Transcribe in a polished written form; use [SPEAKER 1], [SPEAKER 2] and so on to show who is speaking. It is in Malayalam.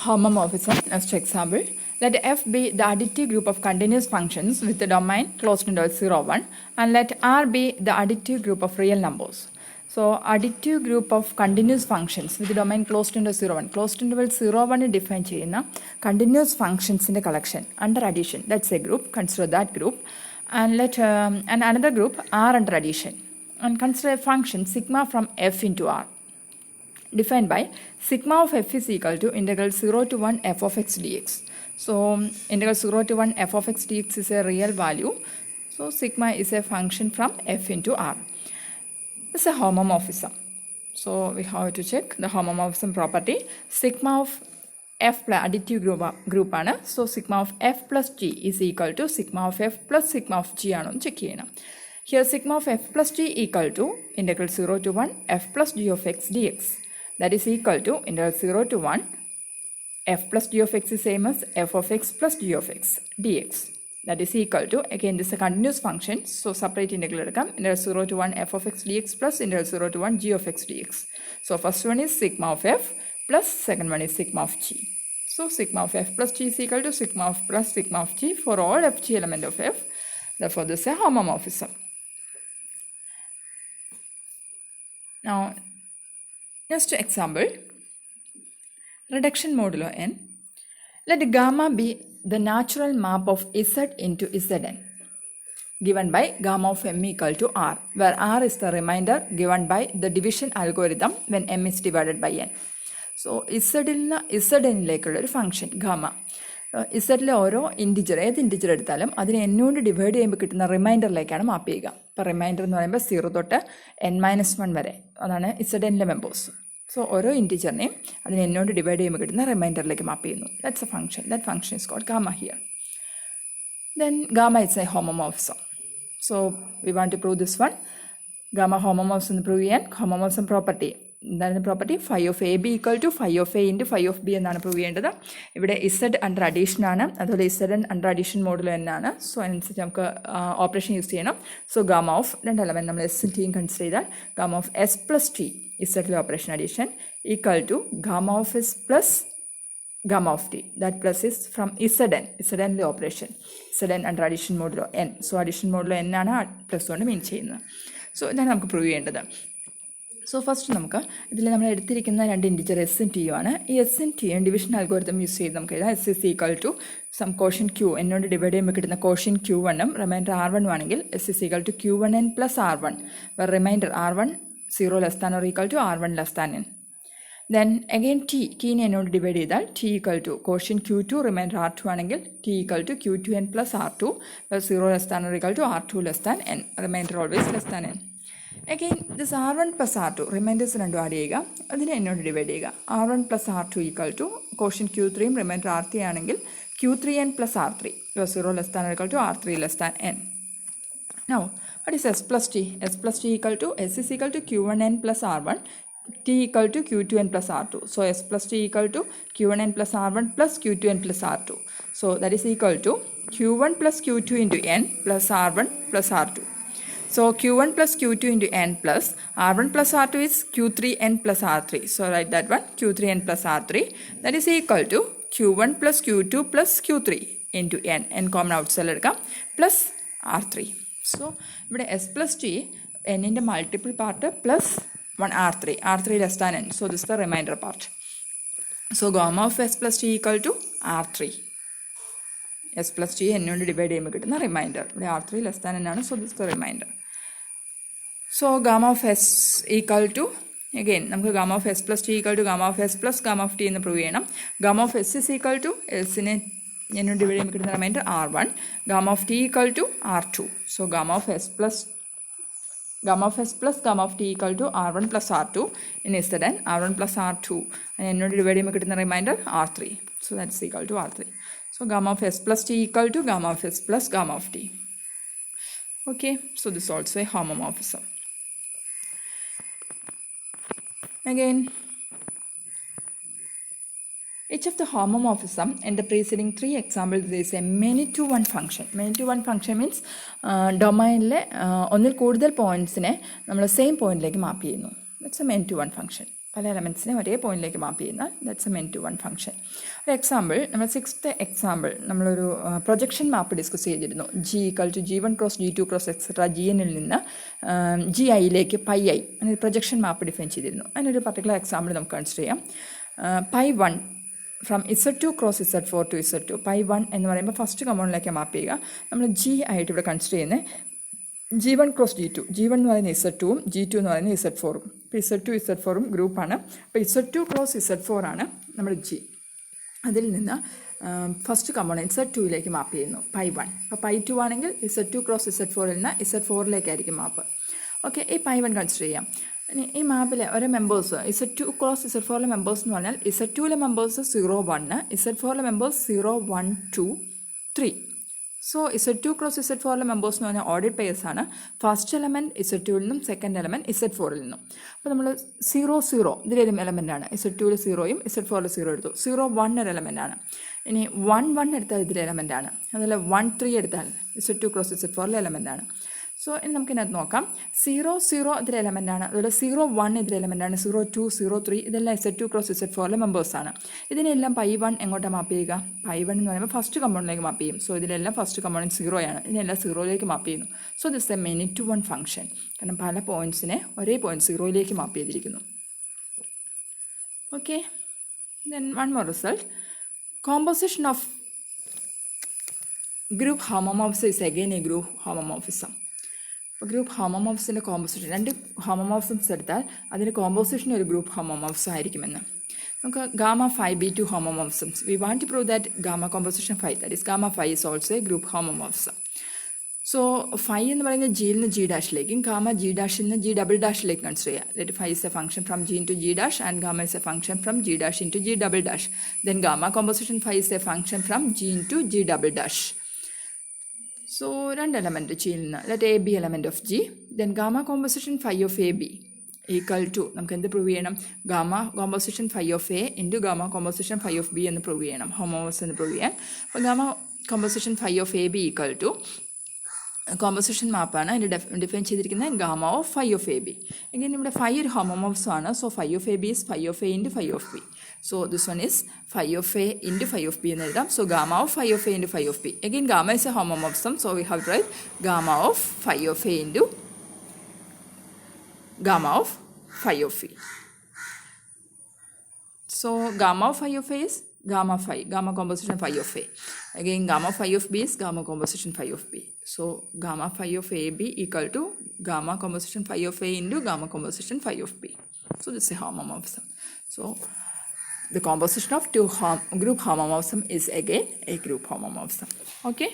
[SPEAKER 1] Homomorphism. Next example. Let f be the additive group of continuous functions with the domain closed interval 0, 1 and let R be the additive group of real numbers. So, additive group of continuous functions with the domain closed interval 0, 1. Closed interval 0, 1 define ചെയ്യുന്ന continuous functions in the collection under addition. That's a group. Consider that group. And let and another group R under addition. And consider a function sigma from f into R. Defined by sigma of f is equal to integral 0 to 1 f of x dx. So, integral 0 to 1 f of x dx is a real value. So, sigma is a function from f into R. It's a homomorphism. So, we have to check the homomorphism property. Sigma of f plus additive group ആണ്. So, sigma of f plus g is equal to sigma of f plus sigma of g ആണെന്ന് check ചെയ്യണം. Here, sigma of f plus g equal to integral 0 to 1 f plus g of x dx. That is equal to integral 0 to 1 f plus g of x is same as f of x plus g of x dx. That is equal to, again this is a continuous function, so separate integral എടുക്കാം. Integral 0 to 1 f of x dx plus integral 0 to 1 g of x dx. So first one is sigma of f plus second one is sigma of g. So sigma of f plus g is equal to sigma of plus sigma of g for all fg element of f. Therefore this is a homomorphism. Now next example, reduction modulo n. Let gamma be the natural map of z into zn given by gamma of m equal to r, where r is the remainder given by the division algorithm when m is divided by n. So, z നിന്ന് zn ഒരു ഫംഗ്ഷൻ ഗാമ ഇസഡിലെ ഓരോ ഇൻറ്റിജർ ഏത് ഇൻറ്റിജർ എടുത്താലും അതിനെ n കൊണ്ട് ഡിവൈഡ് ചെയ്യുമ്പോൾ കിട്ടുന്ന റിമൈൻഡറിലേക്കാണ് മാപ്പ് ചെയ്യുക. ഇപ്പോൾ റിമൈൻഡർ എന്ന് പറയുമ്പോൾ 0 തൊട്ട് n-1 വരെ അതാണ് ഇസഡിൻ്റെ മെമ്പേഴ്സ്. സോ ഓരോ ഇൻറ്റിജറിനെയും അതിനെ n കൊണ്ട് ഡിവൈഡ് ചെയ്യുമ്പോൾ കിട്ടുന്ന റിമൈൻഡറിലേക്ക് മാപ്പ് ചെയ്യുന്നു. That's a function. That function is called gamma here. Then gamma it's a homomorphism. So we want to prove this one. Gamma homomorphism എന്ന് പ്രൂവ് ചെയ്യാൻ ഹോമോമോർഫിസം പ്രോപ്പർട്ടി എന്താണ് property? Phi of A B equal to phi of A into phi of B എന്നാണ് പ്രൂവ് ചെയ്യേണ്ടത്. ഇവിടെ ഇസഡ് അണ്ടർ അഡീഷൻ ആണ്, അതുപോലെ Z N under addition modulo എന്നാണ്. സോ അതിനനുസരിച്ച് നമുക്ക് ഓപ്പറേഷൻ യൂസ് ചെയ്യണം. സോ ഗാമ ഓഫ് രണ്ട് എലമെൻറ്റ് നമ്മൾ എസ് ടിയും കൺസിഡർ ചെയ്താൽ gamma of S plus T ഇസഡിലെ operation addition equal to gamma of S plus gamma of T. That plus is from ഇസഡനിലെ operation Z n under addition modulo n. So addition modulo n ആണ് പ്ലസ് കൊണ്ട് മീൻ ചെയ്യുന്നത്. സോ ഇതാണ് നമുക്ക് പ്രൂവ് ചെയ്യേണ്ടത്. സോ ഫസ്റ്റ് നമുക്ക് ഇതിൽ നമ്മൾ എടുത്തിരിക്കുന്ന രണ്ട് ഇൻറ്റിജർ എസ് ഇൻ ടിയും ആണ്. ഈ എസ് ഇൻ ടിയും ഡിവിഷൻ അൽഗോരിതം യൂസ് ചെയ്ത് നമുക്ക് എഴുതാം. S is equal to some quotient q എന്നോട് ഡിവൈഡ് ചെയ്യുമ്പോൾ കിട്ടുന്ന കോഷൻ ക്യൂ വണ്ണും റിമൈൻഡർ ആർ വൺ ആണെങ്കിൽ S is equal to q one n plus r one, remainder R one 0 less than or equal to R one less than n. Then again ടീനെ എന്നോട് ഡിവൈഡ് ചെയ്താൽ T equal to quotient q two remainder r to ആണെങ്കിൽ T equal to Q two N plus R two 0 less than or equal to R two less than N, remainder always less than N. Again this R one plus R two remainders രണ്ടും ആഡ് ചെയ്യുക, അതിനെ എന്നോട് ഡിവൈഡ് ചെയ്യുക. R one plus R two equal to quotient Q ത്രീയും റിമൈൻഡർ ആർ ത്രീ ആണെങ്കിൽ Q three N plus R three 0 less than equal to R three less than N. Now what is s plus t? S plus t equal to s is equal to q1n plus r1, t equal to q2n plus r2. So s plus t equal to q1n plus r1 plus q2n plus r2. So that is equal to q1 plus q2 into n plus r1 plus r2. So q1 plus q2 into n plus r1 plus r2 is q3n plus r3. So write that one, q3n plus r3. That is equal to q1 plus q2 plus q3 into n common outside എടുക്കാം plus r3. സോ ഇവിടെ എസ് പ്ലസ് ടി എന്നിൻ്റെ multiple part plus 1 r3 less than n. So this the remainder part. So gamma of S plus T equal to r3. S plus T എന്നോട് ഡിവൈഡ് ചെയ്യുമ്പോൾ കിട്ടുന്ന റിമൈൻഡർ ഇവിടെ r3 ലെസ് ദാൻ എൻ ആണ്. So this the remainder. So gamma of S equal to again നമുക്ക് gamma of S plus T equal to gamma of S plus gamma of T എന്ന് പ്രൂവ് ചെയ്യണം. Gamma of S is equal to എസിനെ എന്നോട് ഡിവൈഡ് ചെയ്യുമ്പോൾ കിട്ടുന്ന remainder R one, gamma of T equal to R two. So gamma of S plus gamma of T equal to R one plus R two in Z N R one plus R two എന്നോട് ഡിവൈഡ് ചെയ്യുമ്പോൾ കിട്ടുന്ന remainder R three. So that's equal to R three. So gamma of S plus T equal to gamma of S plus gamma of T. Okay, so this also A homomorphism. Again, each of the homomorphism in the preceding 3 examples is a many to one function. Many to one function means ഡൊമൈനിലെ ഒന്നിൽ കൂടുതൽ പോയിൻറ്റ്സിനെ നമ്മൾ സെയിം പോയിന്റിലേക്ക് മാപ്പ് ചെയ്യുന്നു. That's a many to one function. പല എലമെൻറ്റ്സിനെ ഒരേ പോയിന്റിലേക്ക് മാപ്പ് ചെയ്യുന്നാൽ that's a many to one function. ഒരു എക്സാമ്പിൾ, നമ്മൾ 6th എക്സാമ്പിൾ നമ്മളൊരു പ്രൊജക്ഷൻ മാപ്പ് ഡിസ്കസ് ചെയ്തിരുന്നു. G=G1 × G2 × എക്സെട്ര GNൽ നിന്ന് GIയിലേക്ക് πi അങ്ങനെ ഒരു പ്രൊജക്ഷൻ മാപ്പ് ഡിഫൈൻ ചെയ്തിരുന്നു. അതിനൊരു പർട്ടിക്കുലർ എക്സാമ്പിൾ നമുക്ക് കൺസിഡർ ചെയ്യാം. π1 from Z2 × Z4 to Z2. π1 എന്ന് പറയുമ്പോൾ ഫസ്റ്റ് കമ്പോണൻറ്റിലേക്ക് മാപ്പ് ചെയ്യുക. നമ്മൾ G ആയിട്ട് ഇവിടെ കൺസിഡർ ചെയ്യുന്നത് G1 × G2. G1 എന്ന് പറയുന്നത് Z2ഉം G2 എന്ന് പറയുന്നത് Z4ഉം. ഇപ്പോൾ Z2 Z4ഉം ഗ്രൂപ്പാണ്. അപ്പോൾ Z2 × Z4 ആണ് നമ്മുടെ G. അതിൽ നിന്ന് ഫസ്റ്റ് കമ്പോണൻറ്റ് Z2യിലേക്ക് മാപ്പ് ചെയ്യുന്നു π1. അപ്പോൾ π2 ആണെങ്കിൽ Z2 × Z4ൽ നിന്ന് Z4ലേക്കായിരിക്കും മാപ്പ്. ഓക്കെ, ഈ π1 കൺസിഡർ ചെയ്യാം. ഇനി ഈ മാപ്പിലെ ഓരോ മെമ്പേഴ്സ് Z2 × Z4ലെ മെമ്പേഴ്സ് എന്ന് പറഞ്ഞാൽ Z2ലെ മെമ്പേഴ്സ് 0 1, Z4ലെ മെമ്പേഴ്സ് 0 1 2 3. സോ Z2 × Z4ലെ മെമ്പേഴ്സ് എന്ന് പറഞ്ഞാൽ ഓർഡേഡ് പെയർസ് ആണ്. ഫസ്റ്റ് എലമെൻറ്റ് Z2ൽ നിന്നും സെക്കൻഡ് എലമെൻറ്റ് Z4ൽ നിന്നും. അപ്പോൾ നമ്മൾ 0 0 ഇതിലൊരു എലമെൻ്റ് ആണ്. Z2ൽ 0യും Z4ൽ 0 എടുത്തു. 0 1 ഒരു എലമെൻ്റ് ആണ്. ഇനി 1 1 എടുത്താൽ ഇതിലെ എലമെൻ്റ് ആണ്. അതുപോലെ 1 3 എടുത്താൽ Z2 × Z4ലെ എലമെൻ്റ് ആണ്. സോ ഇനി നമുക്കിതിനകത്ത് നോക്കാം. 0 0 ഇതിൽ എലമെൻ്റ് ആണ്. അതുപോലെ 0 1 ഇതിൽ എലമെൻ്റ് ആണ്. 0 2 0 3 ഇതെല്ലാം Z2 × Z4ലെ മെമ്പേഴ്സാണ്. ഇതിനെല്ലാം π1 എങ്ങോട്ടാണ് മാപ്പ് ചെയ്യുക? π1 എന്ന് പറയുമ്പോൾ ഫസ്റ്റ് കമ്പോണൻറ്റിലേക്ക് മാപ്പ് ചെയ്യും. സോ ഇതിലെല്ലാം ഫസ്റ്റ് കമ്പോണൻറ്റ് 0 ആണ്. ഇതിനെല്ലാം 0യിലേക്ക് മാപ്പ് ചെയ്യുന്നു. So this a many to one function. കാരണം പല പോയിൻറ്റ്സിനെ ഒരേ പോയിൻറ്റ് 0യിലേക്ക് മാപ്പ് ചെയ്തിരിക്കുന്നു. Okay, then one more result. Composition of group homomorphism is again a group homomorphism. അപ്പോൾ ഗ്രൂപ്പ് ഹോമോമോർഫിസിൻ്റെ കോമ്പോസിഷൻ, രണ്ട് ഹോമോമോർഫിസംസ് എടുത്താൽ അതിൻ്റെ കോമ്പോസിഷൻ ഒരു ഗ്രൂപ്പ് ഹോമോമോർഫിസം ആയിരിക്കുമെന്ന്. നമുക്ക് gamma phi B2 homomorphisms. We want to prove that gamma composition phi, that is gamma phi is also a group homomorphism. So phi എന്ന് പറയുന്നത് ജിയിൽ നിന്ന് G ഡാഷിലേക്കും ഗാമ G ഡാഷിൽ നിന്ന് G ഡബിൾ ഡാഷിലേക്ക് കൺസിഡർ ചെയ്യുക. That phi is a function from G into G dash and gamma is a function from G dash into G double dash. Then gamma composition phi is a function from G into G double dash. So രണ്ട് എലമെൻറ്റ് ജിയിൽ നിന്ന്, let a b element of G. Then gamma composition phi of A B equal to നമുക്ക് എന്ത് പ്രൂവ് ചെയ്യണം? Gamma composition phi of A into gamma composition phi of b എന്ന് പ്രൂവ് ചെയ്യണം, ഹോമോമോർഫിസം എന്ന് പ്രൂവ് ചെയ്യാൻ. അപ്പോൾ gamma composition phi of A B equal to composition മാപ്പാണ്. അതിൻ്റെ ഡിഫൈൻ ചെയ്തിരിക്കുന്നത് gamma of phi of A b. എങ്കിൽ ഇവിടെ ഫൈ ഒരു ഹോമോമോർഫിസം ആണ്. So phi of A B is phi of A into phi of B. So this one is phi of a into phi of b എന്ന് എഴുതാം. So gamma of phi of a into phi of b. Again gamma is a homomorphism, so we have to write gamma of phi of a into gamma of phi of b. So gamma of phi of a is gamma phi, gamma composition phi of a. Again gamma phi of b is gamma composition phi of b. So gamma phi of a b equal to gamma composition phi of a into gamma composition phi of b. So this is a homomorphism. So the composition of two group homomorphism is again a group homomorphism. Okay.